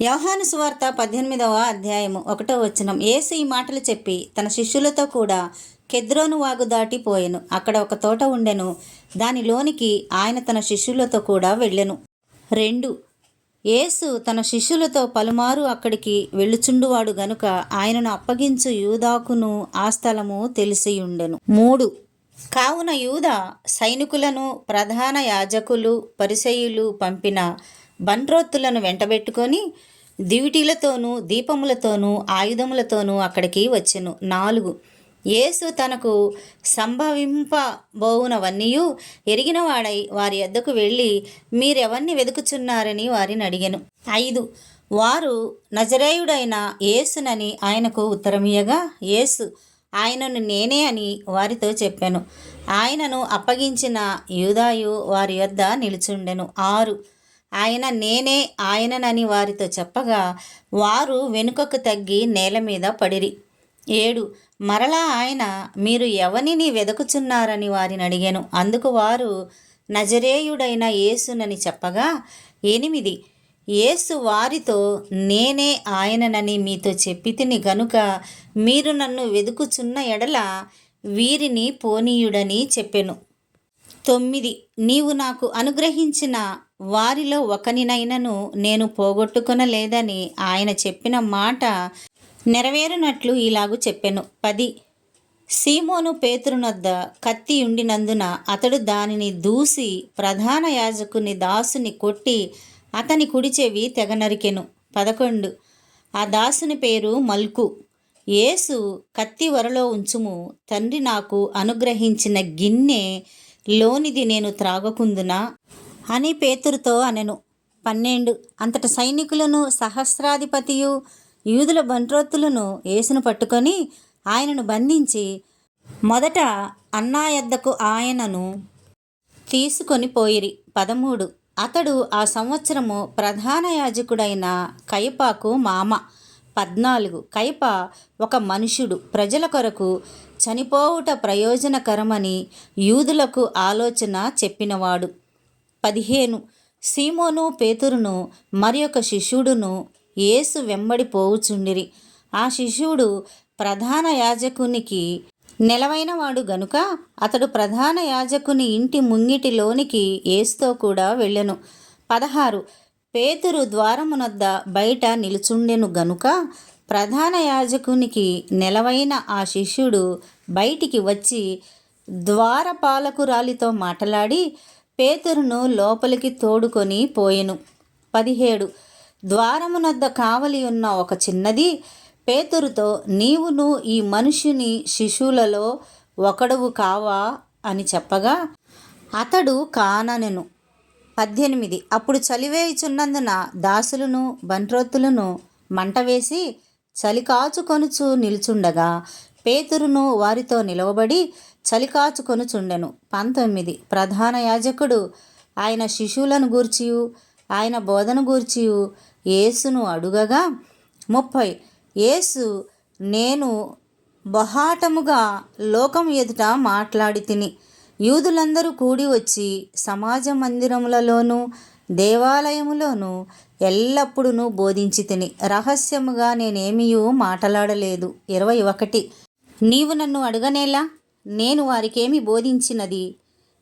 యోహాను సువార్త 18వ అధ్యాయము 1వ వచనం. యేసు ఈ మాటలు చెప్పి తన శిష్యులతో కూడా కెద్రోను వాగు దాటిపోయెను. అక్కడ ఒక తోట ఉండెను. దానిలోనికి ఆయన తన శిష్యులతో కూడా వెళ్ళెను. 2. యేసు తన శిష్యులతో పలుమారు అక్కడికి వెళ్ళుచుండువాడు గనుక ఆయనను అప్పగించు యూదాకును ఆ స్థలము తెలిసియుండెను. 3. కావున యూదా సైనికులను ప్రధాన యాజకులు పరిసయ్యులు పంపిన బంట్రోత్తులను వెంటబెట్టుకొని దివిటీలతోనూ దీపములతోనూ ఆయుధములతోనూ అక్కడికి వచ్చెను. 4. యేసు తనకు సంభవింపబోవునవన్నీయు ఎరిగినవాడై వారి యొద్దకు వెళ్ళి మీరెవరిని వెదుకుచున్నారని వారిని అడిగెను. 5. వారు నజరేయుడైన యేసునని ఆయనకు ఉత్తరమియ్యగా యేసు ఆయనను నేనే అని వారితో చెప్పెను. ఆయనను అప్పగించిన యూదాయు వారి యొద్ద నిలుచుండెను. 6. ఆయన నేనే ఆయననని వారితో చెప్పగా వారు వెనుకకు తగ్గి నేల మీద పడిరి. 7. మరలా ఆయన మీరు ఎవనిని వెదకుచున్నారని వారిని అడిగాను. అందుకు వారు నజరేయుడైన యేసునని చెప్పగా 8. యేసు వారితో నేనే ఆయననని మీతో చెప్పితిని గనుక మీరు నన్ను వెదుకుచున్న ఎడల వీరిని పోనీయుడని చెప్పెను. 9. నీవు నాకు అనుగ్రహించిన వారిలో ఒకనినైనను నేను పోగొట్టుకొనలేదని ఆయన చెప్పిన మాట నెరవేరునట్లు ఇలాగు చెప్పెను. 10. సీమోను పేతురునొద్ద కత్తి ఉండినందున అతడు దానిని దూసి ప్రధాన యాజకుని దాసుని కొట్టి అతని కుడి చెవి తెగ నరికెను. 11. ఆ దాసుని పేరు మల్కు. యేసు కత్తి వరలో ఉంచుము, తండ్రి నాకు అనుగ్రహించిన గిన్నె లోనిది నేను త్రాగకుందునా అని పేతురుతో అనెను. 12. అంతట సైనికులను సహస్రాధిపతియు యూదుల బంట్రోత్తులను యేసును పట్టుకొని ఆయనను బంధించి మొదట అన్నా యొద్దకు ఆయనను తీసుకొని పోయిరి. 13. అతడు ఆ సంవత్సరము ప్రధాన యాజకుడైన కయపకు మామ. 14. కయప ఒక మనుష్యుడు, ప్రజల కొరకు చనిపోవుట ప్రయోజనకరమని యూదులకు ఆలోచన చెప్పినవాడు. 15. సీమోను పేతురును మరి ఒక శిష్యుడును యేసు వెంబడి పోవుచుండిరి. ఆ శిష్యుడు ప్రధాన యాజకునికి నెలవైనవాడు గనుక అతడు ప్రధాన యాజకుని ఇంటి ముంగిటిలోనికి యేసుతో కూడా వెళ్ళెను. 16. పేతురు ద్వారమునొద్ద బయట నిలుచుండెను గనుక ప్రధాన యాజకునికి నెలవైన ఆ శిష్యుడు బయటికి వచ్చి ద్వారపాలకురాలితో మాటలాడి పేతురును లోపలికి తోడుకొని పోయెను. 17. ద్వారమునొద్ద కావలి ఉన్న ఒక చిన్నది పేతురుతో నీవును ఈ మనుష్యుని శిష్యులలో ఒకడువు కావా అని చెప్పగా అతడు కాననెను. 18. అప్పుడు చలివేయుచున్నందున దాసులను బంట్రోత్తులను మంట వేసి చలికాచుకొనుచు నిలుచుండగా పేతురును వారితో నిలవబడి చలికాచుకొనుచుండెను. 19. ప్రధాన యాజకుడు ఆయన శిష్యులను గూర్చియు ఆయన బోధన గూర్చియు యేసును అడుగగా 30. యేసు నేను బహాటముగా లోకం ఎదుట మాట్లాడి తిని యూదులందరూ కూడి వచ్చి సమాజ మందిరములలోనూ దేవాలయములోనూ ఎల్లప్పుడూ బోధించి తిని రహస్యముగా నేనేమియూ మాట్లాడలేదు. 21. నీవు నన్ను అడుగనేలా? నేను వారికేమి బోధించినది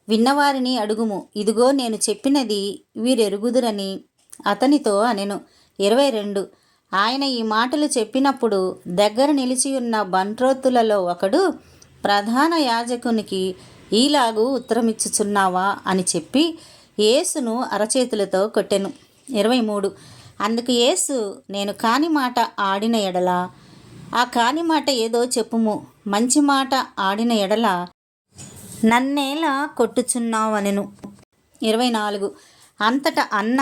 విన్నవారిని అడుగుము. ఇదిగో నేను చెప్పినది వీరెరుగుదురని అతనితో అనెను. 22. ఆయన ఈ మాటలు చెప్పినప్పుడు దగ్గర నిలిచియున్న బంట్రోత్తులలో ఒకడు ప్రధాన యాజకునికి ఈలాగు ఉత్తరమిచ్చుచున్నావా అని చెప్పి యేసును అరచేతులతో కొట్టెను. 23. అందుకు యేసు నేను కాని మాట ఆడిన ఎడల ఆ కాని మాట ఏదో చెప్పుము, మంచి మాట ఆడిన ఎడల నన్నేలా కొట్టుచున్నావనెను. 24. అంతట అన్న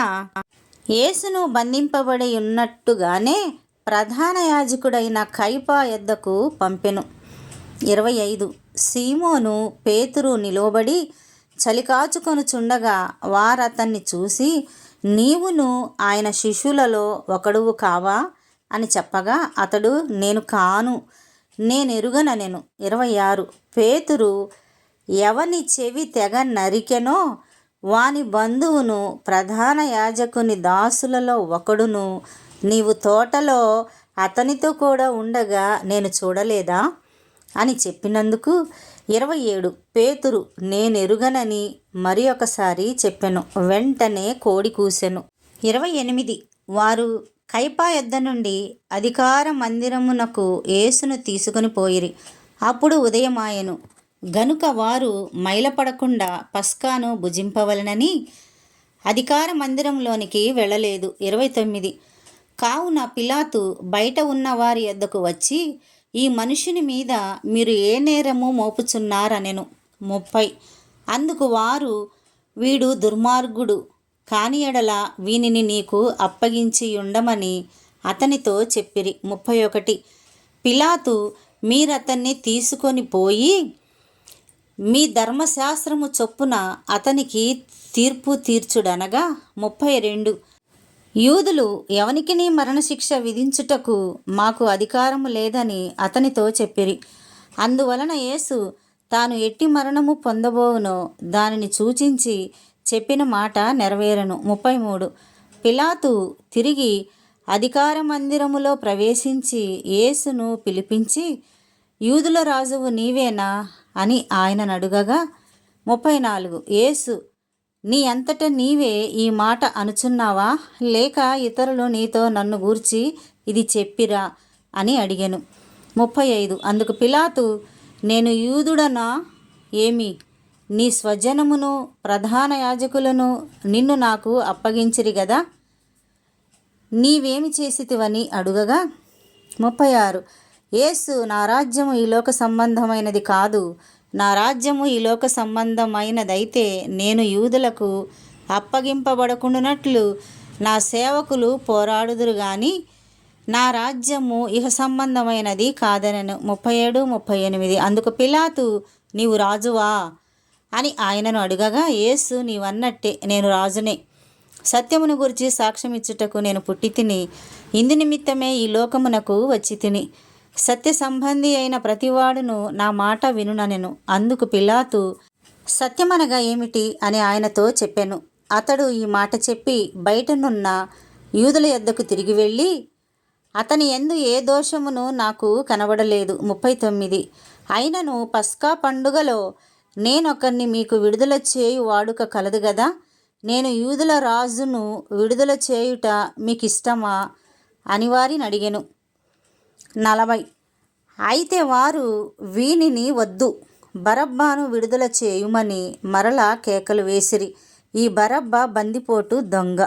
యేసును బంధింపబడి ఉన్నట్టుగానే ప్రధాన యాజకుడైన కయప యొద్దకు పంపెను. 25. సీమోను పేతురు నిలవబడి చలికాచుకొనుచుండగా వారతన్ని చూసి నీవును ఆయన శిష్యులలో ఒకడువు కావా అని చెప్పగా అతడు నేను కాను, నేనెరుగననెను. 26. పేతురు ఎవని చెవి తెగ నరికెనో వాని బంధువును ప్రధాన యాజకుని దాసులలో ఒకడును నీవు తోటలో అతనితో కూడా ఉండగా నేను చూడలేదా అని చెప్పినందుకు 27 పేతురు నేనెరుగనని మరి ఒకసారి చెప్పెను. వెంటనే కోడి కూసెను. 28 వారు కయప యొద్ద నుండి అధికార మందిరమునకు యేసును తీసుకొని పోయిరి. అప్పుడు ఉదయమాయెను గనుక వారు మైలపడకుండా పస్కాను భుజింపవలెనని అధికార మందిరంలోనికి వెళ్ళలేదు. 29 కావున పిలాతు బయట ఉన్న వారి యొద్దకు వచ్చి ఈ మనుషుని మీద మీరు ఏ నేరము మోపుచున్నారనెను. 30 అందుకు వారు వీడు దుర్మార్గుడు, కాని ఎడల వీనిని నీకు అప్పగించి ఉండమని అతనితో చెప్పిరి. 31 పిలాతు మీరతన్ని తీసుకొని పోయి మీ ధర్మశాస్త్రము చొప్పున అతనికి తీర్పు తీర్చుడనగా. 32 యూదులు ఎవనికిని మరణశిక్ష విధించుటకు మాకు అధికారము లేదని అతనితో చెప్పిరి. అందువలన యేసు తాను ఎట్టి మరణము పొందబోవునో దానిని సూచించి చెప్పిన మాట నెరవేరెను. 33 పిలాతు తిరిగి అధికార మందిరములో ప్రవేశించి యేసును పిలిపించి యూదుల రాజువు నీవేనా అని ఆయనను అడుగగా. 34 యేసు నీ అంతట నీవే ఈ మాట అనుచున్నావా, లేక ఇతరులు నీతో నన్ను గూర్చి ఇది చెప్పిరా అని అడిగెను. 35 అందుకు పిలాతు నేను యూదుడనా ఏమి, నీ స్వజనమును ప్రధాన యాజకులను నిన్ను నాకు అప్పగించిరి గదా, నీవేమి చేసితివని అడుగగా. 36 యేసు నా రాజ్యము ఈ లోక సంబంధమైనది కాదు, నా రాజ్యము ఈ లోక సంబంధమైనదైతే నేను యూదులకు అప్పగింపబడకుండానట్లు నా సేవకులు పోరాడుదురు గాని నా రాజ్యము ఇహ సంబంధమైనది కాదనెను. 37, 38 అందుకు పిలాతు నీవు రాజువా అని ఆయనను అడుగగా. యేసు నీవన్నట్టే నేను రాజునే. సత్యమును గురించి సాక్ష్యమిచ్చుటకు నేను పుట్టి తిని, ఇందు నిమిత్తమే ఈ లోకమునకు వచ్చి తిని. సత్య సంబంధి అయిన ప్రతివాడును నా మాట వినుననెను. అందుకు పిలాతు సత్యమనగా ఏమిటి అని ఆయనతో చెప్పెను. అతడు ఈ మాట చెప్పి బయటనున్న యూదుల యొద్దకు తిరిగి వెళ్ళి అతని యందు ఏ దోషమును నాకు కనబడలేదు. 39 అయినను పస్కా పండుగలో నేనొకరిని మీకు విడుదల చేయు వాడుక కలదు గదా, నేను యూదుల రాజును విడుదల చేయుట మీకు ఇష్టమా అని వారిని అడిగెను. 40 అయితే వారు వీనిని వద్దు, బరబ్బను విడుదల చేయుమని మరలా కేకలు వేసిరి. ఈ బరబ్బ బందిపోటు దొంగ.